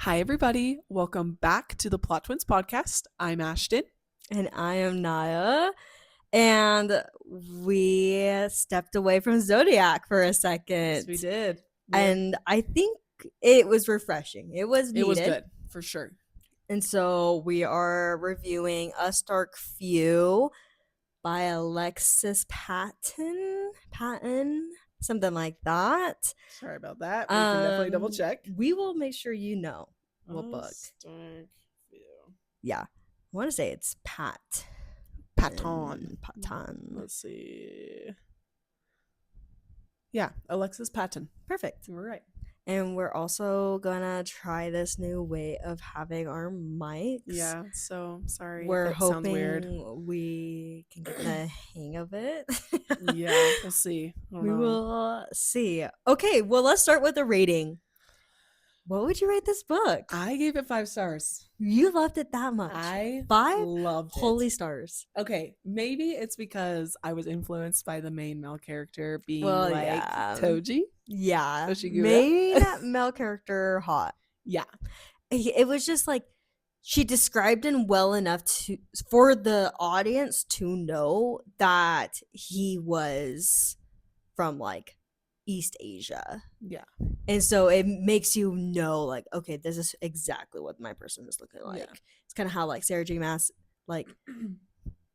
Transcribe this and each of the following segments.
Hi, everybody. Welcome back to the Plot Twins podcast. I'm Ashtyn. And I am Nyah. And we stepped away from Zodiac for a second. Yes, we did. And I think it was refreshing. It was needed. It was good, for sure. And so we are reviewing A Stark Few by Alexis Patton, something like that. Sorry about that. We can definitely double check. We will make sure you know what book. Stark Few. Yeah. I want to say it's Patton. Let's see. Yeah, Alexis Patton. Perfect. We're right. And we're also gonna try this new way of having our mics. Yeah, so sorry. We're hoping sounds weird. We can get the hang of it. Yeah, we'll see. We will see. Okay, well, let's start with the rating. What would you rate this book? I gave it 5 stars. You loved it that much. I 5 loved it. Holy stars. Okay, maybe it's because I was influenced by the main male character being Toji. Yeah. Toshiguro. Made that male character hot. Yeah. It was just like she described him well enough for the audience to know that he was from like East Asia. Yeah. And so it makes you know, like, okay, this is exactly what my person is looking like. Yeah. It's kind of how like Sarah J. Maas, like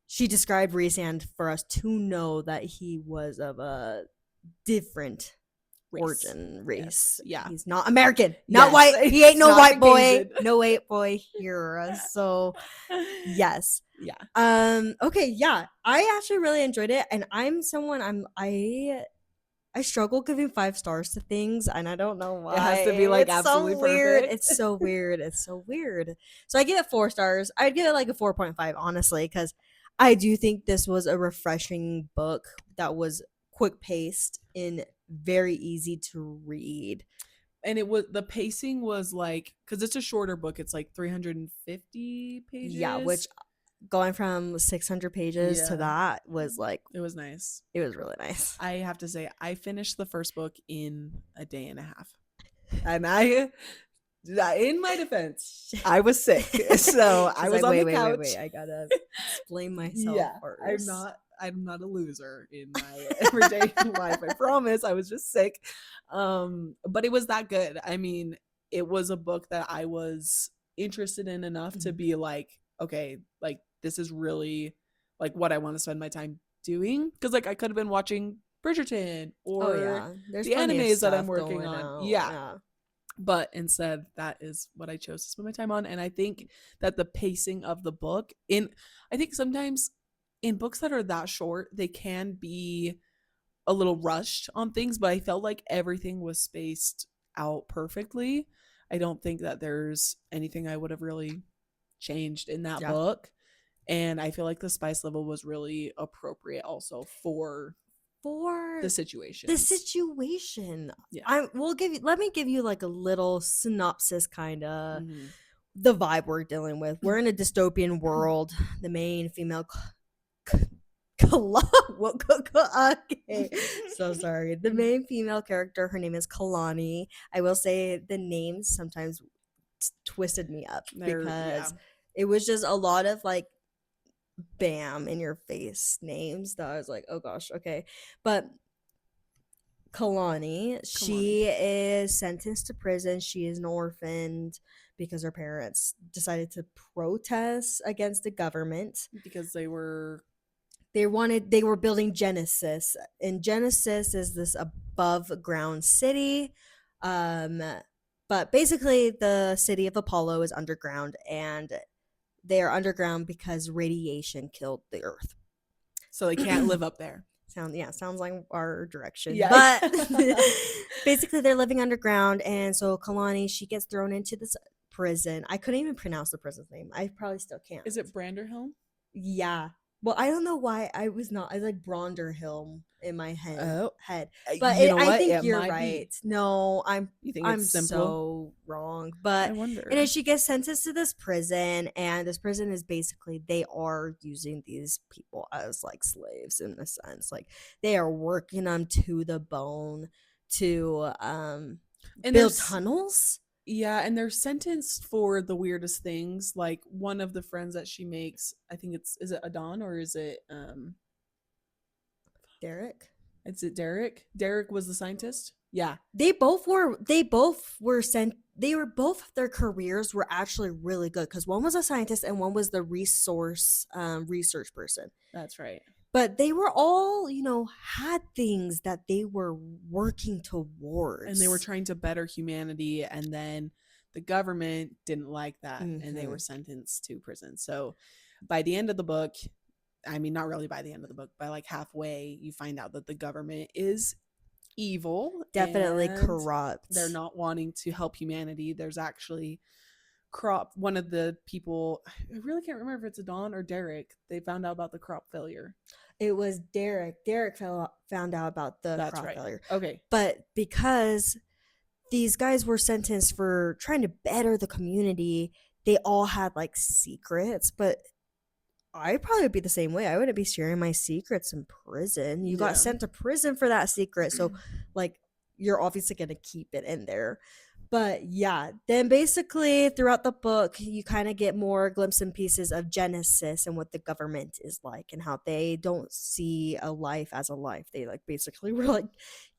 she described Rhysand for us to know that he was of a different origin race. Yeah. He's not American, not white. He ain't no white boy. No white boy here. So yes. Yeah. Okay, yeah. I actually really enjoyed it. And I struggle giving 5 stars to things, and I don't know why. It has to be like it's absolutely so weird. perfect. It's so weird. It's so weird. So I give it 4 stars. I'd give it like a 4.5, honestly, because I do think this was a refreshing book that was quick paced and very easy to read. And the pacing was like, because it's a shorter book, it's like 350 pages. Yeah, which going from 600 pages to that was like, it was nice. It was really nice. I have to say, I finished the first book in a day and a half. And in my defense, I was sick. So I was like, on the couch. Wait. I gotta explain myself first. I'm not a loser in my everyday life. I promise. I was just sick. But it was that good. I mean, it was a book that I was interested in enough to be like, okay, like this is really like what I want to spend my time doing. Because like I could have been watching Bridgerton or the animes that I'm working on. Yeah. But instead, that is what I chose to spend my time on. And I think that the pacing of the book I think sometimes in books that are that short, they can be a little rushed on things, but I felt like everything was spaced out perfectly. I don't think that there's anything I would have really changed in that book. And I feel like the spice level was really appropriate also for the situation. Yeah. Let me give you like a little synopsis, kind of the vibe we're dealing with. We're in a dystopian world. The main female okay, so sorry. The main female character, her name is Kalani. I will say the names sometimes twisted me up because it was just a lot of like bam in your face names that I was like, oh gosh, okay. But Kalani, she is sentenced to prison. She is an orphan because her parents decided to protest against the government because they were building Genesis, and Genesis is this above ground city. But basically the city of Apollo is underground, and they are underground because radiation killed the earth. So they can't live up there. Sounds like our direction. Yeah. But basically they're living underground, and so Kalani, she gets thrown into this prison. I couldn't even pronounce the prison's name. I probably still can't. Is it Branderhelm? Yeah. Well, I don't know why I was like Bronderhill in my head. But I think you're right. No, I'm so wrong. But I wonder. And then she gets sentenced to this prison, and this prison is basically, they are using these people as like slaves in a sense. Like they are working them to the bone to build tunnels Yeah, and they're sentenced for the weirdest things. Like one of the friends that she makes, I think is it Adon or is it Derek. is it Derek? Derek was the scientist? Yeah. They both were sent. They were both, their careers were actually really good because one was a scientist and one was the research person. That's right. But they were all, had things that they were working towards. And they were trying to better humanity, and then the government didn't like that, and they were sentenced to prison. So by the end of the book, I mean, not really by the end of the book, by like halfway, you find out that the government is evil. Definitely corrupt. They're not wanting to help humanity. There's actually one of the people, I really can't remember if it's Adon or Derek, they found out about the crop failure. It was Derek. Derek found out about the crop failure. Okay. But because these guys were sentenced for trying to better the community, they all had like secrets, but I'd probably be the same way. I wouldn't be sharing my secrets in prison. You got sent to prison for that secret. So, like, you're obviously going to keep it in there. But yeah, then basically throughout the book, you kind of get more glimpses and pieces of Genesis and what the government is like and how they don't see a life as a life. They like basically were like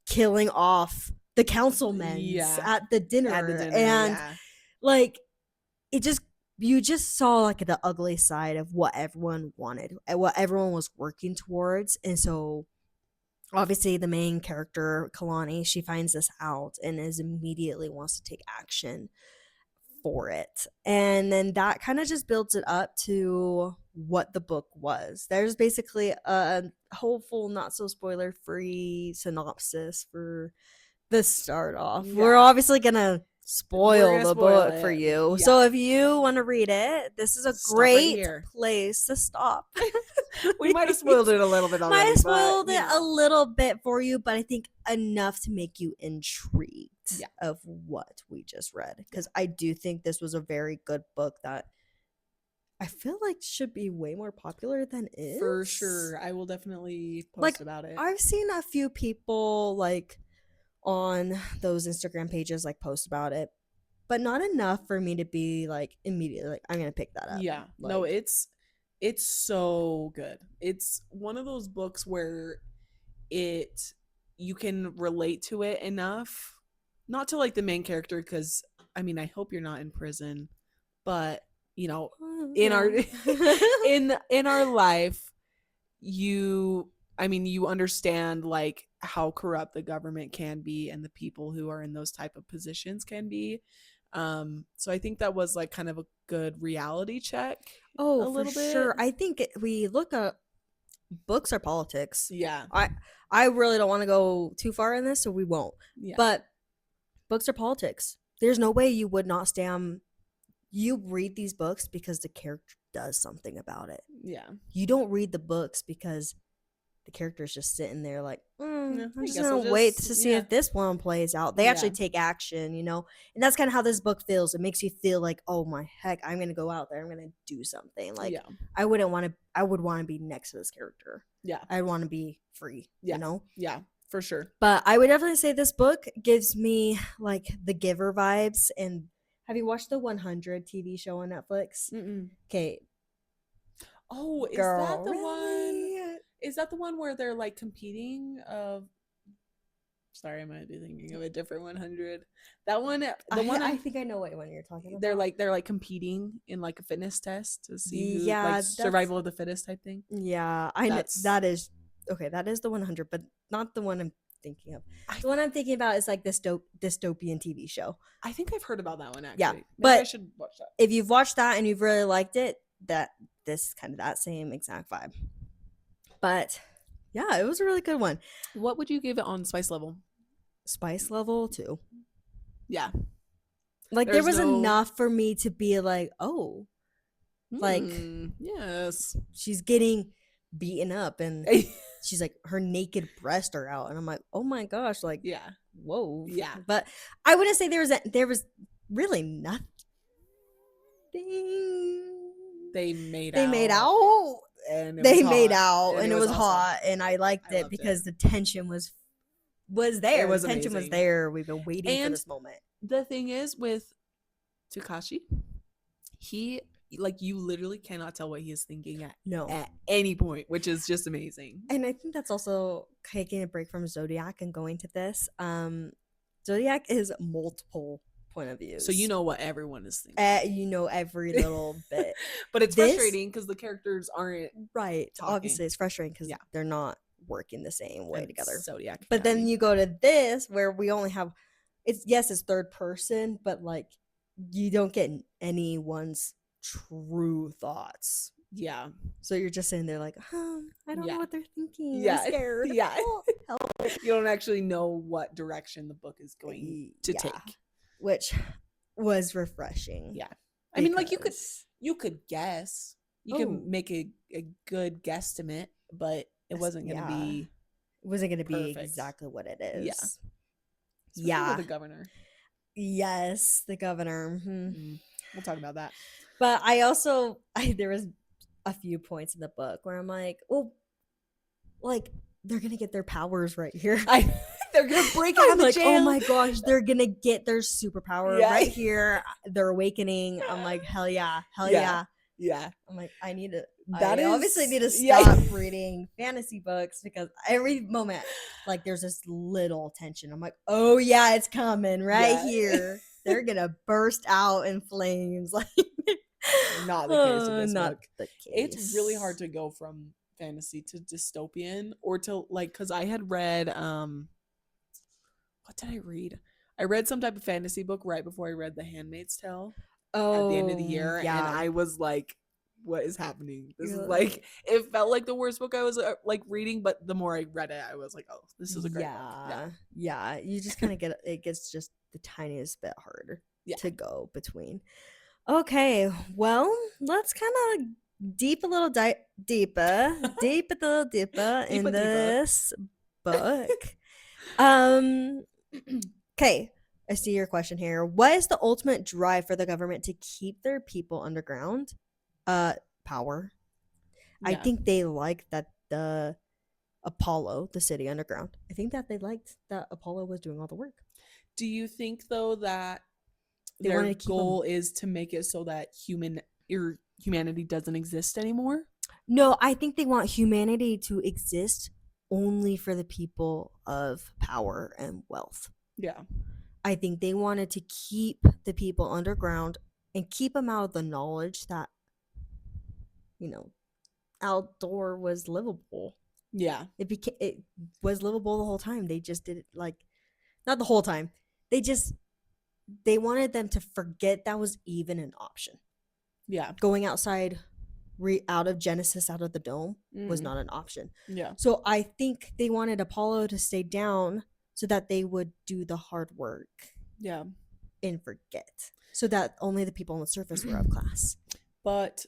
killing off the councilmen at the dinner. And like, you just saw like the ugly side of what everyone wanted and what everyone was working towards. And so obviously the main character, Kalani, she finds this out and is immediately wants to take action for it. And then that kind of just builds it up to what the book was. There's basically a hopeful, not so spoiler free synopsis for the start off. Yeah. We're obviously gonna spoil the book for you. Yeah. So if you want to read it, this is a great place to stop. We might have spoiled it a little bit already. Might have spoiled it a little bit for you, but I think enough to make you intrigued of what we just read. Because I do think this was a very good book that I feel like should be way more popular than is. For sure. I will definitely post about it. I've seen a few people like on those Instagram pages like post about it, but not enough for me to be like immediately like I'm gonna pick that up. Yeah, like, no, it's so good. It's one of those books where you can relate to it enough, not to like the main character, because I mean I hope you're not in prison, but in our in our life, you understand like how corrupt the government can be and the people who are in those type of positions can be. So I think that was like kind of a good reality check. Oh, a little bit. Sure. I think we look at books are politics. Yeah. I really don't want to go too far in this, so we won't. Yeah. But books are politics. There's no way you would not stand. You read these books because the character does something about it. Yeah. You don't read the books because the character's just sitting there like, I'm just gonna wait to see if this one plays out. They actually take action, and that's kind of how this book feels. It makes you feel like, oh my heck, I'm gonna go out there, I'm gonna do something. Like I would want to be next to this character. Yeah, I want to be free. Yeah, for sure. But I would definitely say this book gives me like the Giver vibes. And have you watched the 100 TV show on Netflix? Okay. Oh, is that the one? Is that the one where they're like competing? Sorry, I might be thinking of a different 100. That one, I think I know what one you're talking about. They're like competing in like a fitness test to see who, like survival of the fittest type thing. Yeah, I know that is okay. That is the 100, but not the one I'm thinking of. The one I'm thinking about is like this dystopian TV show. I think I've heard about that one actually. Yeah, maybe but I should watch that. If you've watched that and you've really liked it, this is kind of that same exact vibe. But yeah, it was a really good one. What would you give it on spice level? Spice level 2. Yeah. Like there was enough for me to be like, oh, like yes, she's getting beaten up and she's like her naked breasts are out, and I'm like, oh my gosh, like whoa. Yeah. But I wouldn't say there was really nothing they made out. And they made out and it was hot, and I liked it because the tension was there. It was the tension amazing. was there. We've been waiting for this moment. the thing is with Takashi, he like you literally cannot tell what he is thinking at any point, which is just amazing. And I think that's also taking a break from Zodiac and going to this. Zodiac is multiple point of views, so you know what everyone is thinking. You know every little bit, but it's frustrating because the characters aren't right. talking. Obviously, it's frustrating because they're not working the same way together. Zodiac, but then you go to this where we only have it's third person, but like you don't get anyone's true thoughts. Yeah. So you're just sitting there like, I don't know what they're thinking. Yeah. I'm scared. Yeah. Help. You don't actually know what direction the book is going to take. Which was refreshing. Yeah. I mean, like you could guess. You can make a good guesstimate, but it wasn't going to be exactly what it is. Yeah. Especially with the governor. Yes, the governor. We'll talk about that. But there was a few points in the book where I'm like, well, like they're gonna get their powers right here. They're gonna break out of the jail. Oh my gosh, they're gonna get their superpower right here. They're awakening. I'm like, hell yeah. Yeah. I'm like, I obviously need to stop reading fantasy books because every moment, like, there's this little tension. I'm like, oh yeah, it's coming right here. They're gonna burst out in flames. Like, not the case in this book. It's really hard to go from fantasy to dystopian or to like, because I had read what did I read? I read some type of fantasy book right before I read The Handmaid's Tale at the end of the year, and I was like, what is happening? This is like, it felt like the worst book I was like reading, but the more I read it, I was like, oh, this is a great book. Yeah, you just kind of it gets just the tiniest bit harder to go between. Okay, well, let's kind of deep a little deeper in this book. Okay, I see your question here. What is the ultimate drive for the government to keep their people underground? Power. I think they like that the Apollo, the city underground. I think that they liked that Apollo was doing all the work. Do you think though that their goal is to make it so that humanity doesn't exist anymore? No, I think they want humanity to exist only for the people of power and wealth. Yeah. I think they wanted to keep the people underground and keep them out of the knowledge that, outdoor was livable. Yeah. It was livable the whole time. They just did it like, not the whole time. They wanted them to forget that was even an option. Yeah. Going outside, out of Genesis, out of the dome, was not an option. Yeah. So I think they wanted Apollo to stay down so that they would do the hard work. Yeah. And forget. So that only the people on the surface were of class. But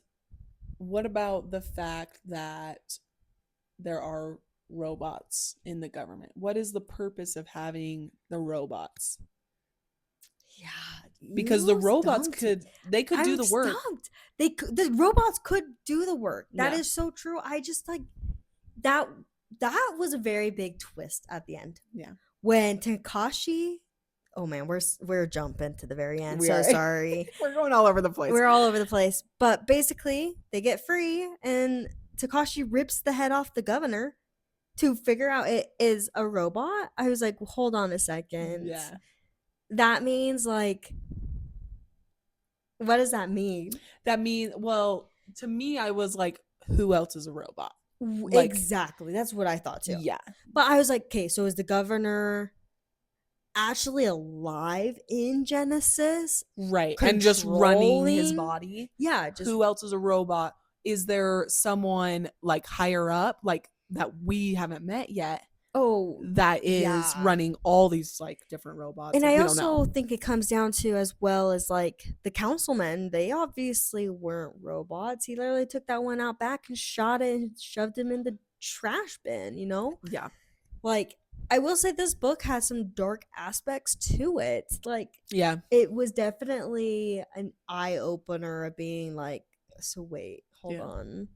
what about the fact that there are robots in the government? What is the purpose of having the robots? Yeah, because the robots could do the work. The robots could do the work. That is so true. I just like that was a very big twist at the end. Yeah. When Takashi, oh man, we're jumping to the very end. Sorry. We're going all over the place. We're all over the place. But basically, they get free and Takashi rips the head off the governor to figure out it is a robot. I was like, hold on a second. Yeah. That means like, what does that mean? That means, well, to me, I was like, who else is a robot? Like, exactly. That's what I thought too. Yeah. But I was like, okay, so is the governor actually alive in Genesis? Right. And just running his body? Yeah. Who else is a robot? Is there someone like higher up, like that we haven't met yet? Oh, that is running all these like different robots. And I also think it comes down to, as well as like the councilmen, they obviously weren't robots. He literally took that one out back and shot it and shoved him in the trash bin, Yeah. Like, I will say this book has some dark aspects to it. Like, yeah, it was definitely an eye opener of being like, so wait, hold on.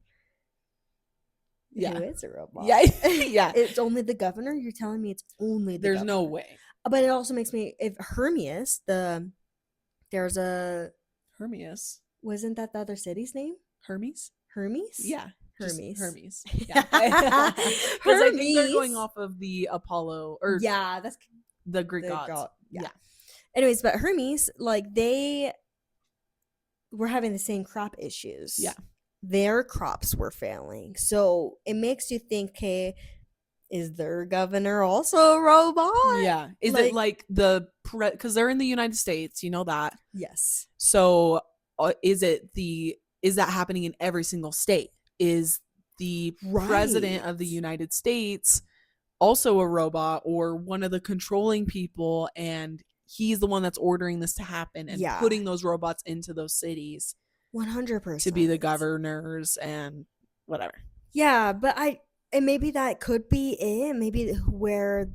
Yeah. Who is a robot? Yeah. Yeah. It's only the governor? You're telling me it's only the There's governor? no way. But it also makes me, if Hermes, there's a, Hermes. wasn't that the other city's name? Hermes? Hermes? Yeah. Hermes. Hermes. Yeah. Because I think they're going Hermes. off of the Apollo or Yeah, that's the Greek the gods. god. Yeah. Anyways, but Hermes, like, they were having the same crop issues. Yeah. Their crops were failing. So it makes you think, okay, is their governor also a robot? Yeah. Is it like because they're in the United States, you know that? Yes. So is that happening in every single state? Is the president of the United States also a robot or one of the controlling people, and he's the one that's ordering this to happen and putting those robots into those cities 100% to be the governors and whatever. Yeah, but and maybe that could be it. Maybe where,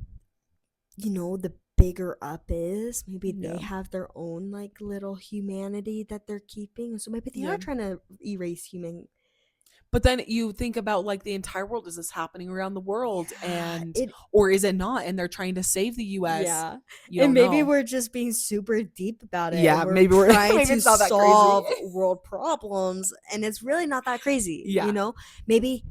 the bigger up is, maybe they have their own like little humanity that they're keeping. So maybe they are trying to erase human. But then you think about like the entire world. Is this happening around the world? Or is it not? And they're trying to save the US. Yeah. And maybe we're just being super deep about it. Yeah, we're maybe we're trying maybe to it's not that solve crazy. world problems, and it's really not that crazy. Yeah. Maybe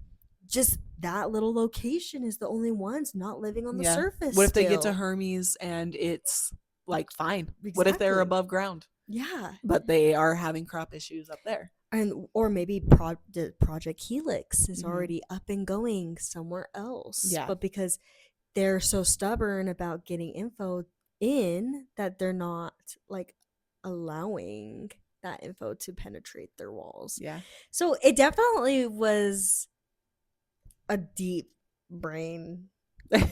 just that little location is the only ones not living on the surface. What if they get to Hermes and it's like fine? Exactly. What if they're above ground? Yeah. But they are having crop issues up there. Or maybe Project Helix is already up and going somewhere else. Yeah. But because they're so stubborn about getting info in, that they're not like allowing that info to penetrate their walls. Yeah. So it definitely was a deep brain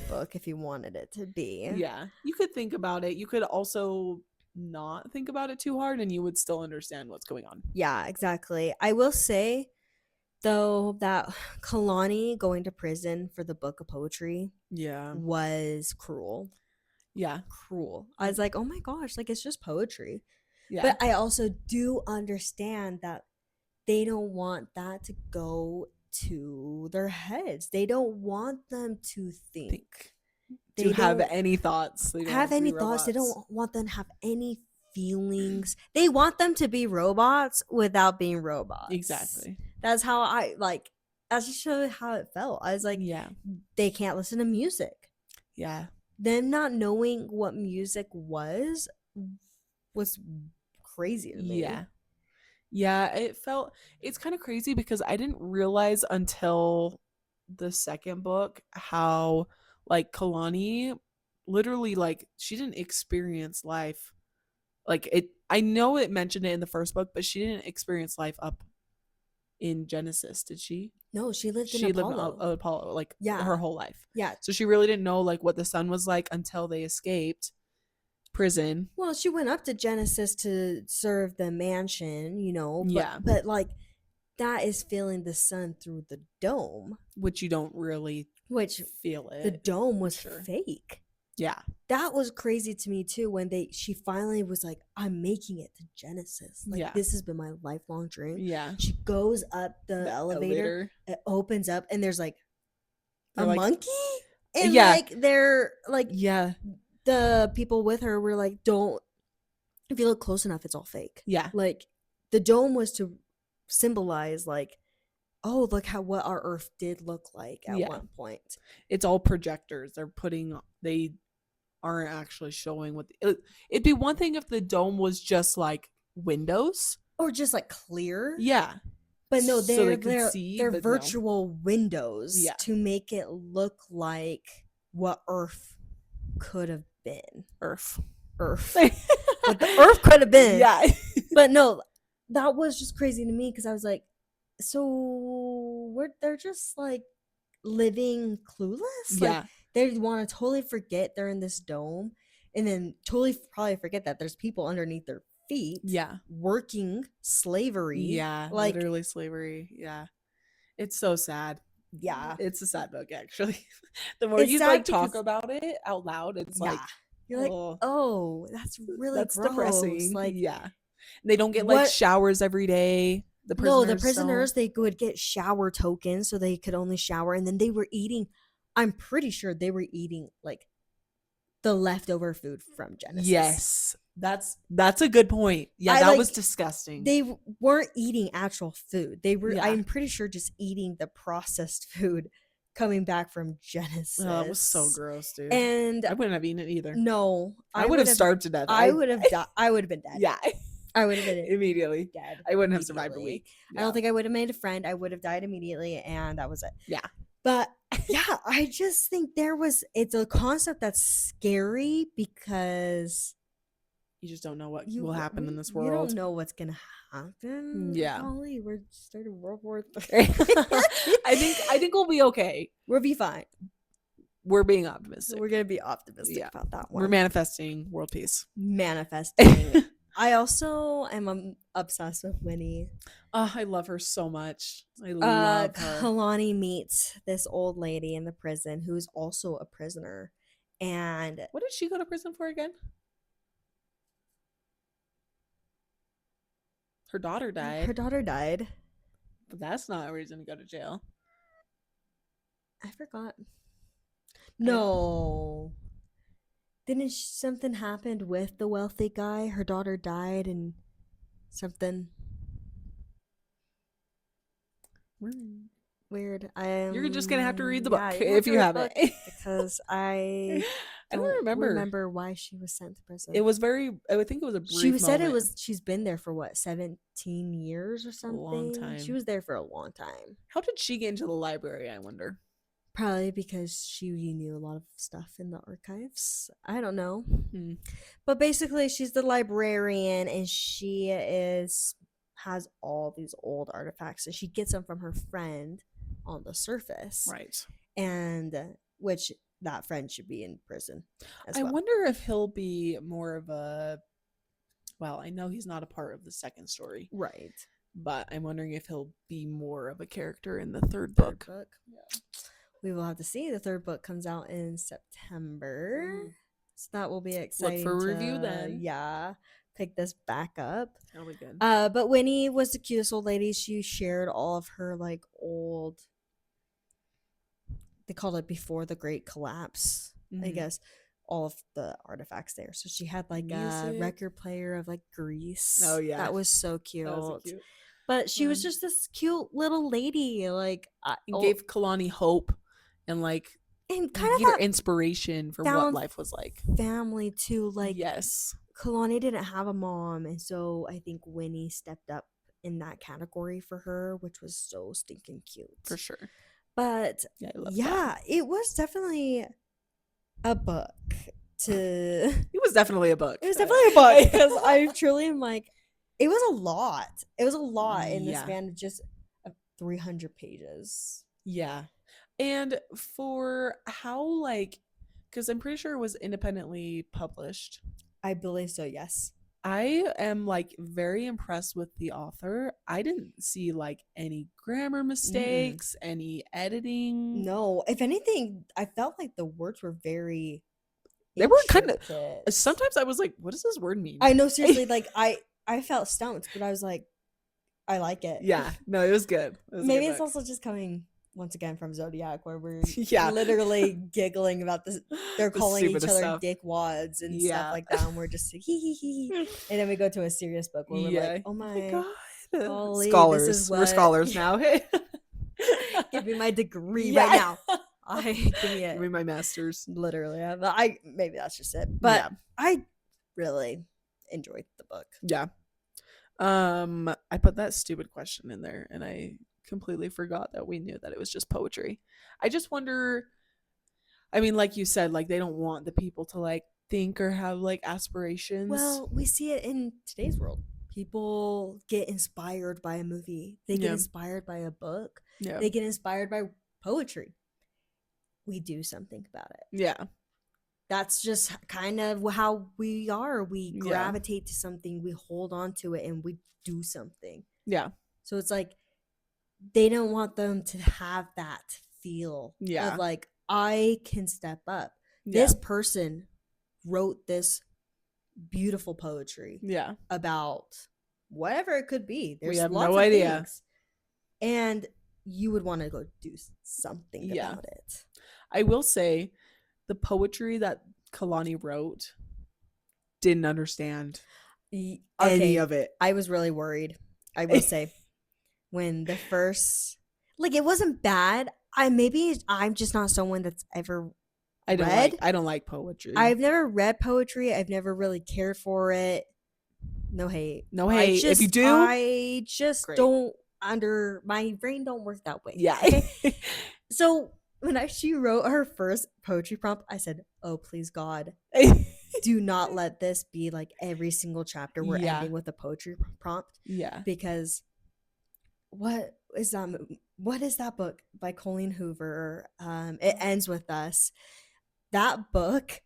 book if you wanted it to be. Yeah. You could think about it. You could also not think about it too hard and you would still understand what's going on. Yeah, exactly. I will say though that Kalani going to prison for the book of poetry was cruel. Yeah. Cruel. I was like, oh my gosh, like it's just poetry. Yeah. But I also do understand that they don't want that to go to their heads. They don't want them to think. They have any thoughts. They don't want them to have any feelings. They want them to be robots without being robots. Exactly. That's how that's just how it felt. I was like, yeah, they can't listen to music. Yeah. Them not knowing what music was crazy to me. Yeah. Yeah, it's kind of crazy because I didn't realize until the second book how like Kalani literally like she didn't experience life like it. I know it mentioned it in the first book, but she didn't experience life up in Genesis, did she? No, she lived in Apollo like her whole life. Yeah. So she really didn't know like what the sun was like until they escaped prison. Well, she went up to Genesis to serve the mansion, Yeah. But like that is feeling the sun through the dome, which you don't really feel it. The dome was fake. Yeah. That was crazy to me too when she finally was like, I'm making it to Genesis. Like this has been my lifelong dream. Yeah. She goes up the elevator, it opens up, and there's like a monkey. And like they're like the people with her were like, don't, if you look close enough, it's all fake. Yeah. Like the dome was to symbolize like, oh, look what our Earth did look like at one point. It's all projectors. They aren't actually showing what it'd be one thing if the dome was just like windows or just like clear. Yeah. But no, they're virtual windows to make it look like what Earth could have been. Earth. What the Earth could have been. Yeah. But no, that was just crazy to me because I was like, so they're just like living clueless. Like, they want to totally forget they're in this dome and then totally probably forget that there's people underneath their feet. Yeah. Working slavery. Yeah. Like literally slavery. Yeah. It's so sad. Yeah. It's a sad book actually. The more you like talk about it out loud, it's like you're like, oh, that's really gross. Depressing. Like, yeah. They don't get like showers every day. The prisoners they would get shower tokens so they could only shower, and then they were eating. I'm pretty sure they were eating like the leftover food from Genesis. Yes. That's a good point. Yeah, that was disgusting. They weren't eating actual food. They were, Yeah. I'm pretty sure, just eating the processed food coming back from Genesis. Oh, that was so gross, dude. And I wouldn't have eaten it either. No. I would have starved to death. I would have I would have been dead. Yeah. I would have been immediately dead. I wouldn't have survived a week. Yeah. I don't think I would have made a friend. I would have died immediately, and that was it. Yeah. But yeah, I just think it's a concept that's scary because you just don't know what will happen in this world. You don't know what's gonna happen. Yeah. Golly, we're starting World War III. I think we'll be okay. We'll be fine. We're being optimistic. We're gonna be optimistic about that one. We're manifesting world peace. Manifesting. I also am obsessed with Winnie. Oh, I love her so much. I love her. Kalani meets this old lady in the prison who's also a prisoner. And what did she go to prison for again? Her daughter died. But that's not a reason to go to jail. I forgot. No. Didn't something happen with the wealthy guy? Her daughter died and something weird. You're just gonna have to read the book if you have it, because I don't remember why she was sent to prison. It was I think it was a brief She said moment. she's been there for what, 17 years or something. A long time. She was there for a long time. How did she get into the library, I wonder? Probably because she knew a lot of stuff in the archives. I don't know. But basically, she's the librarian, and she has all these old artifacts, and she gets them from her friend on the surface. Right. And which that friend should be in prison as well. I wonder if he'll be more of a... Well, I know he's not a part of the second story. Right. But I'm wondering if he'll be more of a character in the third book. Yeah. We will have to see. The third book comes out in September. So that will be exciting. Look for review then. Yeah. Pick this back up. That'll be good. But Winnie was the cutest old lady. She shared all of her old... They called it before the Great Collapse, I guess. All of the artifacts there. So she had a record player of Grease. Oh yeah. That was so cute. That was so cute. But she was just this cute little lady. Gave Kalani hope. And and kind of gave her inspiration for what life was like. Family too. Yes. Kalani didn't have a mom, and so I think Winnie stepped up in that category for her, which was so stinking cute. For sure. But it was definitely a book It was definitely a book. It was definitely a book because I truly am it was a lot. It was a lot in the span of just 300 pages. Yeah. And for how because I'm pretty sure it was independently published. I believe so, yes. I am very impressed with the author. I didn't see any grammar mistakes, any editing. No, if anything, I felt like the words were very They were kind of sometimes I was like, what does this word mean? I know, seriously, I felt stumped, but I was like, I like it. Yeah. No, it was good. Maybe it's also just coming once again from Zodiac, where we're literally giggling about this. They're calling each other dickwads and stuff like that, and we're just hee. And then we go to a serious book where we're like, oh my god, golly, scholars. This is we're scholars now. Hey, give me my degree right now. Give me my master's. Literally, maybe that's just it. But I really enjoyed the book. Yeah. I put that stupid question in there, and I completely forgot that we knew that it was just poetry. I just wonder, I mean, like you said, they don't want the people to think or have aspirations. Well, we see it in today's world. People get inspired by a movie. They get inspired by a book. Yeah. They get inspired by poetry. We do something about it. Yeah. That's just kind of how we are. We gravitate to something, we hold on to it, and we do something. Yeah. So it's they don't want them to have that feel of I can step up. Yeah. This person wrote this beautiful poetry about whatever it could be. There's lots of things. And you would want to go do something about it. I will say the poetry that Kalani wrote, didn't understand Okay, any of it. I was really worried, I will say, when the first, like, it wasn't bad. Maybe I'm just not someone that's ever I read. don't like poetry. I've never read poetry. I've never really cared for it. No hate. No hate. If you do, I just great. don't my brain don't work that way. Yeah. Okay? So when she wrote her first poetry prompt, I said, "Oh, please God, do not let this be like every single chapter we're ending with a poetry prompt." Yeah. Because what is that book by Colleen Hoover? It Ends With Us. That book,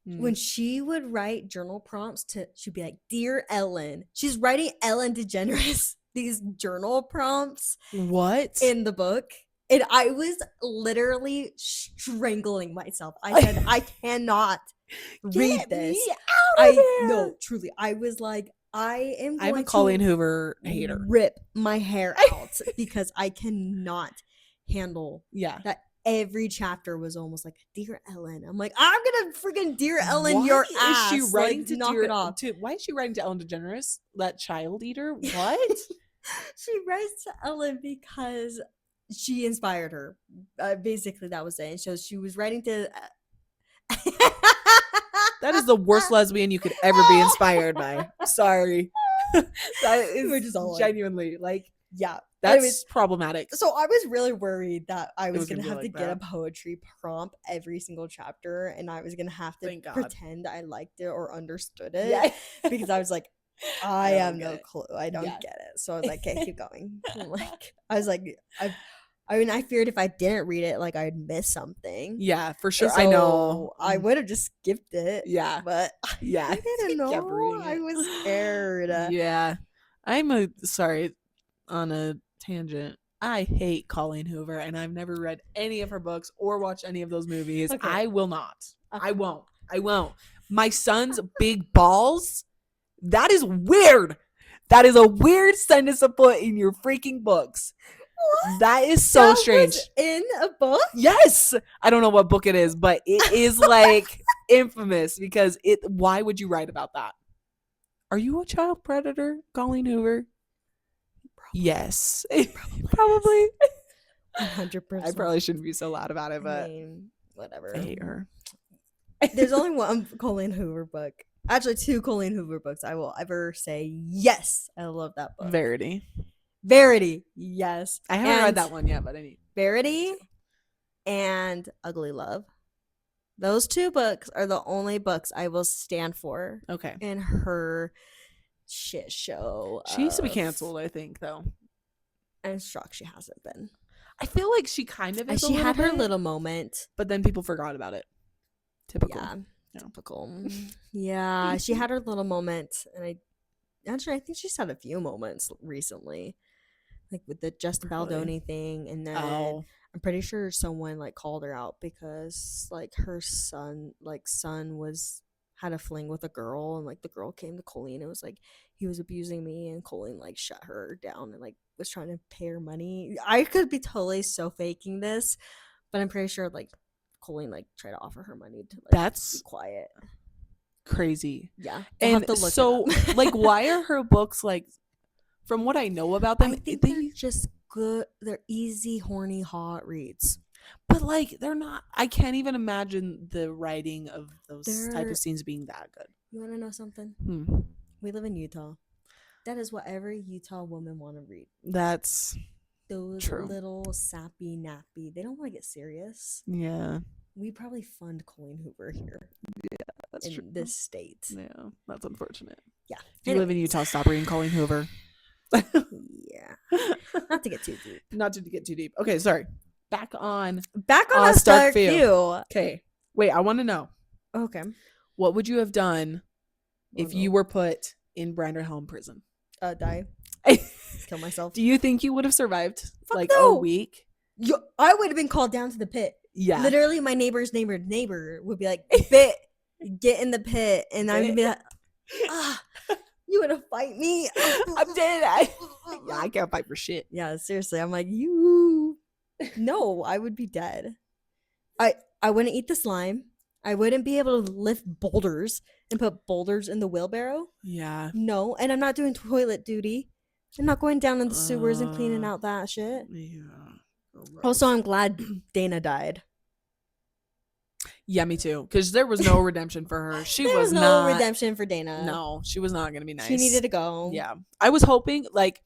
when she would write journal prompts she'd be like, "Dear Ellen." She's writing Ellen DeGeneres these journal prompts. What? In the book. And I was literally strangling myself. I said, I cannot read this. Me out of here. No, truly. I was like, I'm a Colleen Hoover hater. Rip my hair out because I cannot handle that. Every chapter was almost like, "Dear Ellen." I'm like, I'm gonna freaking Dear Ellen your ass. Is she writing to knock it off? Why is she writing to Ellen DeGeneres? That child eater? What? She writes to Ellen because she inspired her. Basically, that was it. And so she was writing to. That is the worst lesbian you could ever be inspired by. Sorry. That is just genuinely like, yeah. That's problematic. So I was really worried that I was going to have to get a poetry prompt every single chapter, and I was going to have to pretend I liked it or understood it. Yeah. Because I was like, I have no clue. I don't get it. So I was like, okay, keep going. I was like, I feared if I didn't read it, like I'd miss something. Yeah, for sure. So I know. I would have just skipped it. Yeah. But I didn't know. I was scared. Yeah. Sorry, on a tangent. I hate Colleen Hoover, and I've never read any of her books or watched any of those movies. Okay. I will not. I won't. My son's big balls. That is weird. That is a weird sentence to put in your freaking books. What? That is so strange. Was in a book? Yes. I don't know what book it is, but it is like infamous because why would you write about that? Are you a child predator, Colleen Hoover? Probably. Yes. Probably. 100%. I probably shouldn't be so loud about it, but I mean, whatever. I hate her. There's only one Colleen Hoover book. Actually, 2 Colleen Hoover books I will ever say yes. I love that book. Verity. Yes. I haven't read that one yet, but I need. Verity and Ugly Love. Those 2 books are the only books I will stand for. Okay. In her shit show. She needs to be canceled, I think, though. I'm shocked she hasn't been. I feel like she kind of is. She had her little moment, but then people forgot about it. Typical. Yeah. Typical. Yeah, she had her little moment, and I think she's had a few moments recently, like with the Justin Baldoni thing, and then I'm pretty sure someone like called her out because like her son had a fling with a girl, and like the girl came to Colleen and was like, he was abusing me, and Colleen like shut her down and like was trying to pay her money. I could be totally so faking this, but I'm pretty sure like Colleen like tried to offer her money to like be quiet. Crazy. Yeah. And so like why are her books like, from what I know about them, I think they're just good. They're easy, horny, hot reads. But like they're not, I can't even imagine the writing of those type of scenes being that good. You want to know something? We live in Utah. That is what every Utah woman want to read. That's those true. Little sappy nappy. They don't want to get serious. Yeah. We probably fund Colleen Hoover here. Yeah, that's true. In this state. Yeah, that's unfortunate. Yeah. If you live in Utah, stop reading Colleen Hoover. Yeah. Not to get too deep. Okay, sorry. Back on Stark View. Okay. Wait, I want to know. Okay. What would you have done if you were put in Branderhelm prison? Die. Kill myself. Do you think you would have survived a week? I would have been called down to the pit. Yeah. Literally, my neighbor's neighbor would be like, "Bit, get in the pit," and I would be like, "You want to fight me? I'm dead." I can't fight for shit. Yeah, seriously, I'm like, you. No, I would be dead. I wouldn't eat the slime. I wouldn't be able to lift boulders and put boulders in the wheelbarrow. Yeah. No, and I'm not doing toilet duty. I'm not going down in the sewers and cleaning out that shit. Yeah. Also, I'm glad Dana died. Yeah, me too. Because there was no redemption for her. She there was no not, redemption for Dana. No, she was not gonna be nice. She needed to go. Yeah, I was hoping like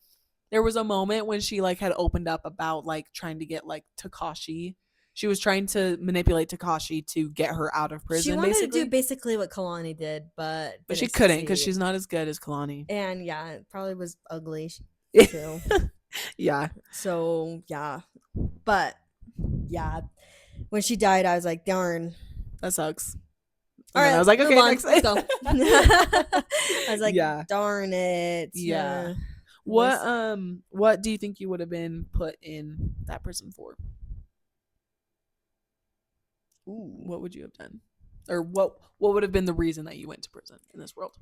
there was a moment when she like had opened up about like trying to get like Takashi. She was trying to manipulate Takashi to get her out of prison. She wanted basically. to do basically what Kalani did, but she couldn't because she's not as good as Kalani. And yeah, it probably was ugly too. Yeah. So yeah, but yeah, when she died, I was like, darn, that sucks. All right, I was like, okay, next, let's go. I was like, yeah. Darn it. Yeah. What do you think you would have been put in that prison for? Ooh, what would you have done? Or what would have been the reason that you went to prison in this world?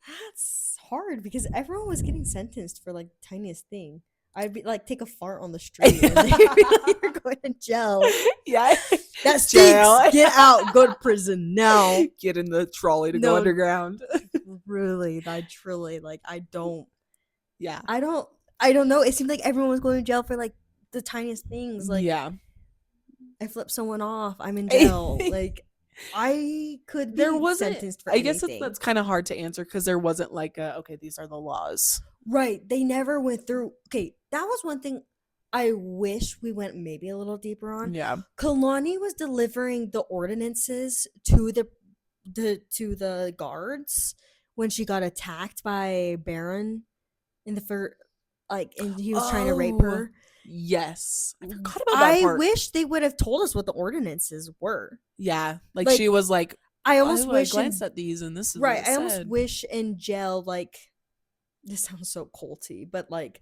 That's hard because everyone was getting sentenced for like the tiniest thing. I'd be like, take a fart on the street and they'd be like, you're going to jail. Yeah. That stinks. Get out. Go to prison now. Get in the trolley to go underground. Really, I truly like. I don't. Yeah. I don't know. It seemed like everyone was going to jail for like the tiniest things. Like, yeah. I flipped someone off. I'm in jail. Like, I could be sentenced for anything. I guess that's kind of hard to answer because there wasn't like okay, these are the laws. Right. They never went through. Okay, that was one thing I wish we went maybe a little deeper on. Yeah. Kalani was delivering the ordinances to the guards when she got attacked by Baron in the first, like, and he was trying to rape her. Yes. I forgot about that part. I wish they would have told us what the ordinances were. Yeah. Like she was like, I almost wish I glanced at these and this is right. What it I said. almost wish in jail, like, this sounds so culty, but like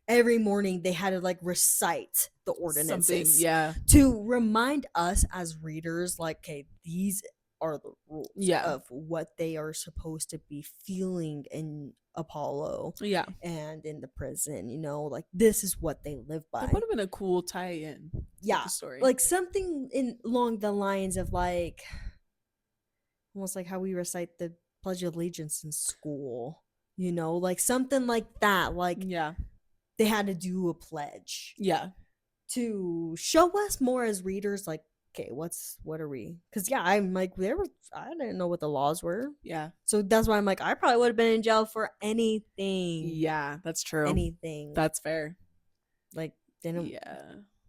every morning they had to like recite the ordinances. To remind us as readers, like, okay, these are the rules of what they are supposed to be feeling in Apollo and in the prison, you know, like this is what they live by. That would have been a cool tie-in to the story. Like something along the lines of like almost like how we recite the Pledge of Allegiance in school, you know, like something like that. Like they had to do a pledge to show us more as readers, like, okay, what are we? Because I'm like, I didn't know what the laws were. So that's why I'm like, I probably would have been in jail for anything. Yeah, that's true. Anything. That's fair. Like, didn't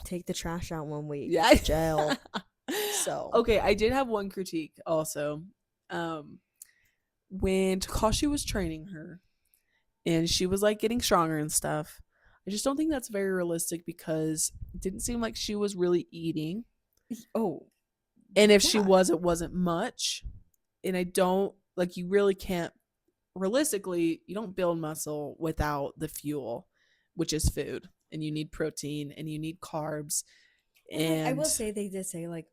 take the trash out one week. Jail. So okay, I did have one critique also. When Takashi was training her and she was like getting stronger and stuff, I just don't think that's very realistic because it didn't seem like she was really eating. And if she was, it wasn't much. And I don't like, you really can't, realistically, you don't build muscle without the fuel, which is food, and you need protein and you need carbs. And I will say, they did say, like,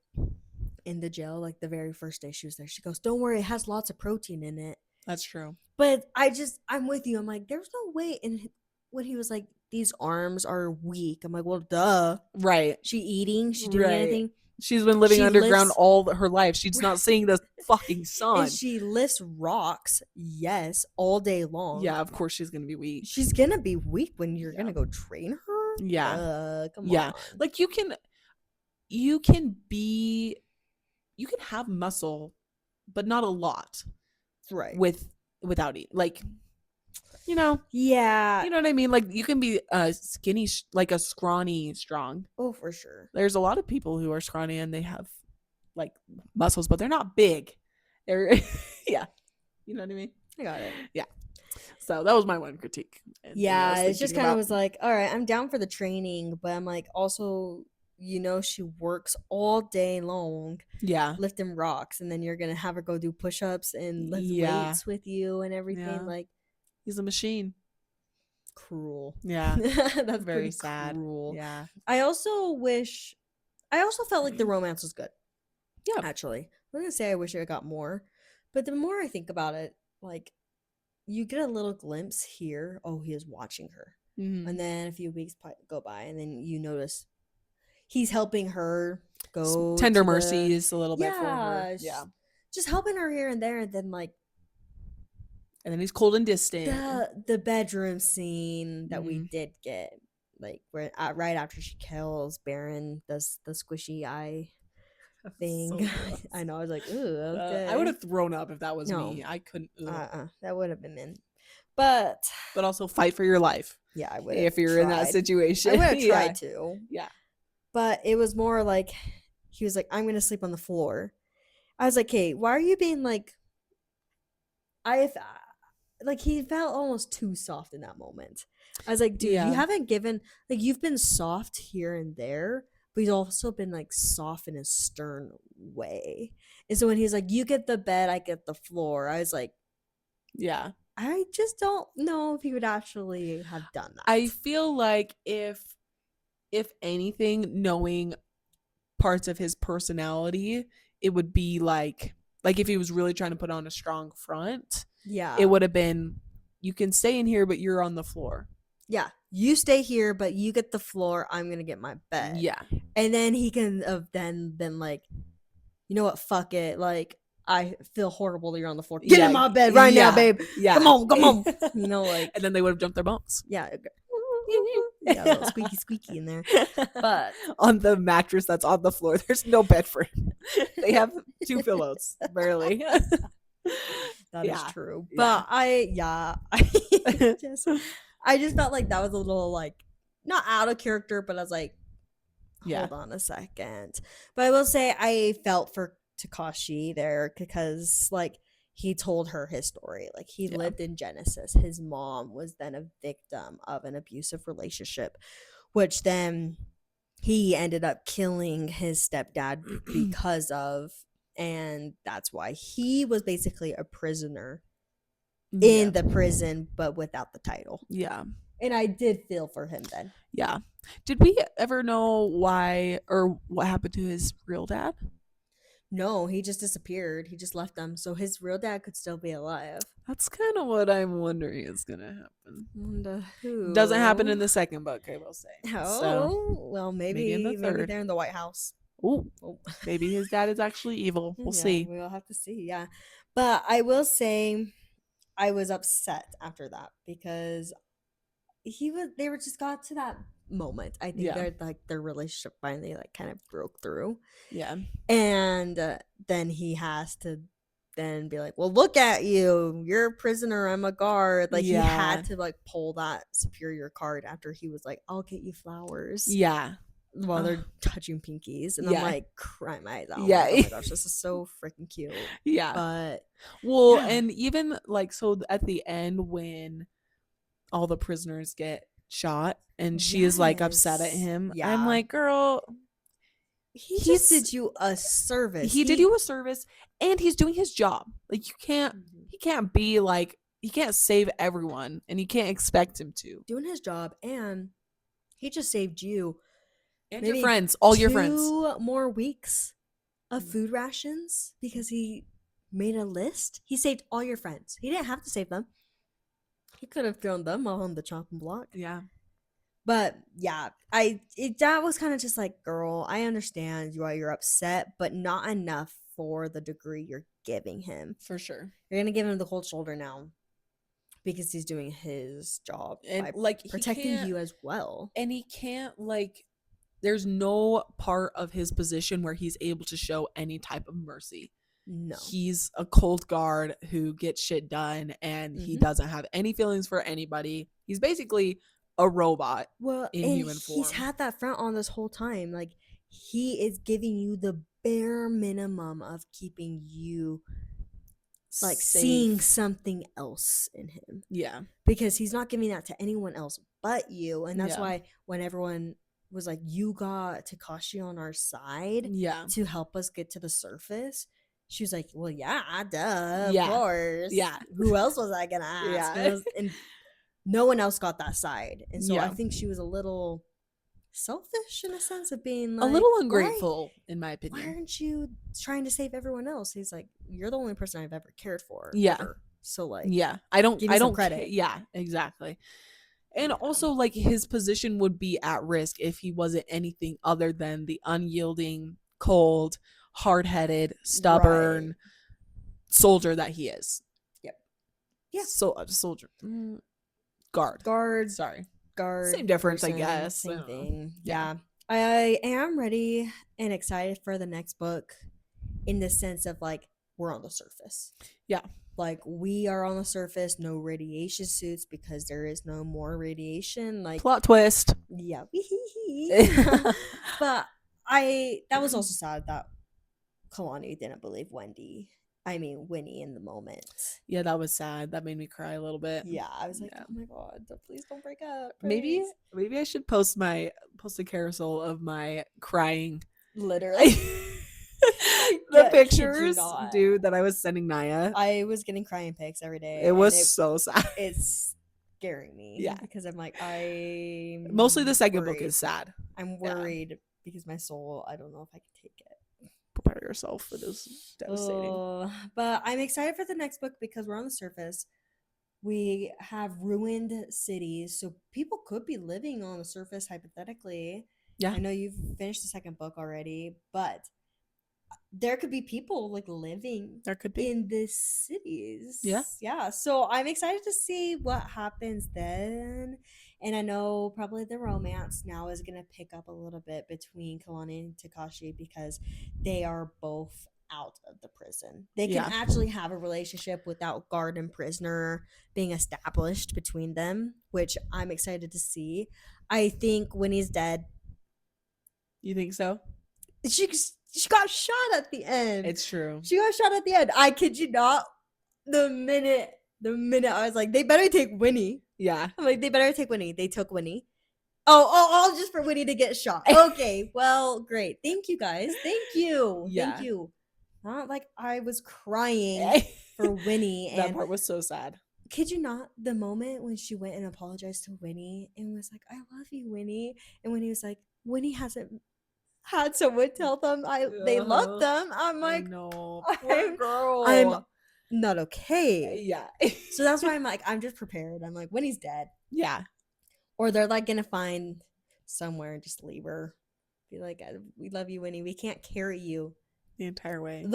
in the jail, like the very first day she was there, she goes, don't worry, it has lots of protein in it. That's true. But I'm with you. I'm like, there's no way. And when he was like, these arms are weak, I'm like, well, duh. Right. She eating? She doing anything? She's been living underground all her life. She's not seeing the fucking sun. And she lifts rocks, yes, all day long. Yeah, of course she's gonna be weak. She's gonna be weak when you're gonna go train her. Come on. Like you can have muscle, but not a lot. Right. Without eating, like, you know. Yeah. You know what I mean? Like you can be skinny, like a scrawny strong. Oh, for sure. There's a lot of people who are scrawny and they have like muscles, but they're not big. They're you know what I mean? I got it. Yeah. So that was my one critique. It's just kind of was like, all right, I'm down for the training, but I'm like, also, you know, she works all day long, lifting rocks, and then you're gonna have her go do push-ups and lift weights with you and everything. Like, he's a machine. Cruel. Yeah. That's very sad. Cruel. Yeah. I also felt like the romance was good. Yeah. Actually, I'm gonna say I wish it got more, but the more I think about it, like, you get a little glimpse here. Oh, he is watching her, and then a few weeks go by, and then you notice he's helping her go tender to mercies a little bit for her. yeah, Yeah. just helping her here and there, and then like And then he's cold and distant. the bedroom scene that we Mhm. did get, like where right after she kills Baron, does the squishy eye thing. So gross. I know. I was like, ooh, okay. I would have thrown up if that was No. me. I couldn't. That would have been in. But also fight for your life. yeah, I would. If you're in that situation, I would have Yeah. tried to. Yeah. But it was more like he was like, I'm gonna sleep on the floor. I was like, hey, why are you being like? Like he felt almost too soft in that moment. I was like, dude, Yeah. you haven't given, like, you've been soft here and there, but you've also been like soft in a stern way. And so when he's like, you get the bed, I get the floor, I was like, Yeah. I just don't know if he would actually have done that. I feel like if anything, knowing parts of his personality, it would be like if he was really trying to put on a strong front, yeah, it would have been, you can stay in here, but you're on the floor. Yeah, you stay here, but you get the floor. I'm gonna get my bed. Yeah. And then he can have then been like, you know what? Fuck it. Like, I feel horrible that you're on the floor. Get in my bed right now, babe. Yeah. Come on. You know, like, and then they would have jumped their bunks. Yeah. Yeah, a little squeaky in there. But on the mattress that's on the floor, there's no bed frame. They have 2 pillows, barely. That is true. But I just felt like that was a little like not out of character, but I was like, hold on a second. But I will say I felt for Takashi there because like he told her his story. Like he lived in Genesis. His mom was then a victim of an abusive relationship, which then he ended up killing his stepdad because of, and that's why he was basically a prisoner in the prison, but without the title. Yeah. And I did feel for him then. Yeah. Did we ever know why or what happened to his real dad? No, he just disappeared. He just left them. So his real dad could still be alive. That's kind of what I'm wondering is going to happen. Wonder who? Doesn't happen in the second book, I will say. Oh, so, well, maybe in the third. Maybe they're in the White House. Ooh. Maybe his dad is actually evil. We'll see. We'll have to see, yeah. But I will say I was upset after that because they were just got to that moment. I think they're like their relationship finally like kind of broke through. Yeah. And then he has to then be like, well, look at you. You're a prisoner. I'm a guard. Like he had to like pull that superior card after he was like, I'll get you flowers. Yeah. While they're touching pinkies. And I'm like crying my eyes out. Oh my gosh, this is so freaking cute. Yeah. But well, and even like so at the end when all the prisoners get shot and she is like upset at him. Yeah. I'm like, girl, he just did you a service. He did you a service and he's doing his job. Like he can't be like, he can't save everyone and you can't expect him to. Doing his job, and he just saved you and your friends, all your friends. 2 more weeks of food rations because he made a list. He saved all your friends. He didn't have to save them. He could have thrown them all on the chopping block. Yeah. But yeah, that was kind of just like, girl, I understand why you're upset, but not enough for the degree you're giving him. For sure. You're going to give him the cold shoulder now because he's doing his job and by like protecting you as well. And he can't like, there's no part of his position where he's able to show any type of mercy. No. He's a cold guard who gets shit done and he doesn't have any feelings for anybody. He's basically a robot in human form. He's had that front on this whole time. Like he is giving you the bare minimum of keeping you like safe. Seeing something else in him. Yeah. Because he's not giving that to anyone else but you. And that's why when everyone was like, you got Takashi on our side to help us get to the surface, she was like, well, duh, of course. Yeah. Who else was I gonna ask? Yeah. And no one else got that side. And so I think she was a little selfish in a sense of being like, a little ungrateful, in my opinion. Why aren't you trying to save everyone else? He's like, you're the only person I've ever cared for. Yeah. Ever. So like, I don't credit. Yeah, exactly. And also, like, his position would be at risk if he wasn't anything other than the unyielding, cold, hard-headed, stubborn soldier that he is. Yep. Yeah. So, soldier. Guard. Sorry. Guard. Same difference, person, I guess. Same thing. Yeah. I am ready and excited for the next book in the sense of, like, we're on the surface. Yeah. Like, we are on the surface, no radiation suits because there is no more radiation. Like, plot twist. Yeah. But that was also sad that Kalani didn't believe Winnie in the moment. Yeah, that was sad. That made me cry a little bit. Yeah, I was like, oh my god, please don't break up. Please. Maybe I should post a carousel of my crying. Literally. The pictures, dude, that I was sending Nyah. I was getting crying pics every day. It was so sad. It's scaring me. Yeah. Because I'm like, mostly the second book is sad. I'm worried because my soul, I don't know if I can take it. Prepare yourself. It is devastating. But I'm excited for the next book because we're on the surface. We have ruined cities, so people could be living on the surface hypothetically. Yeah. I know you've finished the second book already, but there could be people like living in these cities. Yeah. So I'm excited to see what happens then. And I know probably the romance now is going to pick up a little bit between Kalani and Takashi because they are both out of the prison. They can actually have a relationship without guard and prisoner being established between them, which I'm excited to see. I think Winnie's dead. You think so? She got shot at the end. It's true. She got shot at the end. I kid you not. The minute I was like, they better take Winnie. Yeah. I'm like, they better take Winnie. They took Winnie. Oh, just for Winnie to get shot. Okay, well, great. Thank you, guys. Thank you. Yeah. Thank you. Not like I was crying for Winnie. That part was so sad. Kid you not, the moment when she went and apologized to Winnie and was like, I love you, Winnie. And Winnie was like, Winnie hasn't had someone tell them they love them. I'm like, no, poor girl. I'm not okay. Yeah. So that's why I'm like, I'm just prepared. I'm like, Winnie's dead. Yeah. Or they're like gonna find somewhere and just leave her. Be like, we love you, Winnie. We can't carry you the entire way.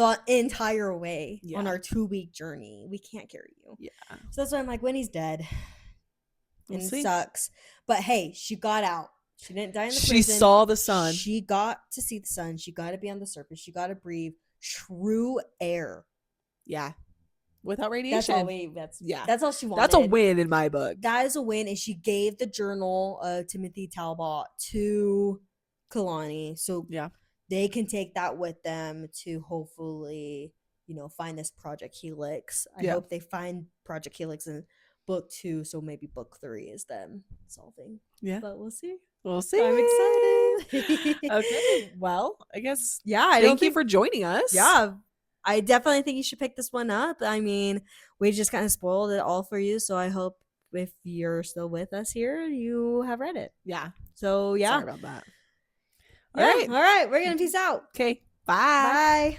On our 2-week journey. We can't carry you. Yeah. So that's why I'm like, Winnie's dead. And it sucks. But hey, she got out. She didn't die in the prison. She saw the sun. She got to see the sun. She got to be on the surface. She got to breathe true air. Yeah. Without radiation. That's all she wanted. That's a win in my book. That is a win. And she gave the journal of Timothy Talbot to Kalani. So they can take that with them to hopefully, find this Project Helix. I hope they find Project Helix in book 2. So maybe book 3 is them solving. Yeah. But we'll see. We'll see. I'm excited. Okay. Well, I guess. Yeah. Thank you for joining us. Yeah. I definitely think you should pick this one up. I mean, we just kind of spoiled it all for you. So I hope if you're still with us here, you have read it. Yeah. So, yeah. Sorry about that. All right. We're going to peace out. Okay. Bye. Bye.